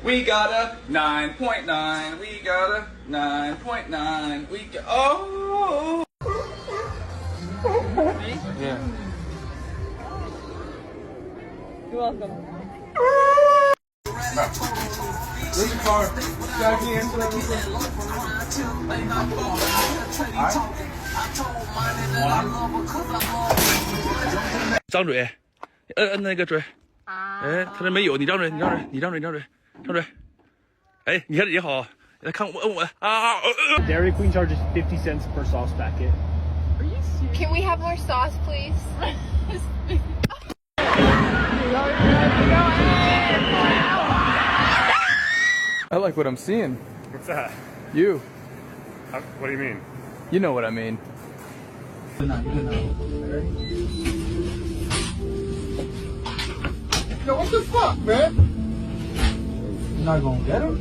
We got a 9.9. We got a 9.9. We got. Oh. Yeah. You're welcome. Where's the car? Can you answer that real quick? Alright. 张嘴，摁那个嘴。哎，他那没有，你张嘴，你张嘴，你张嘴，你张嘴，张嘴。哎，你看也好，来看我，摁我啊！Dairy Queen charges 50 cents per sauce packet. Can we have more sauce, please? I like what I'm seeing. What's that? You. What do you mean? You know what I mean. Yo, what the fuck, man? You're not gonna get him?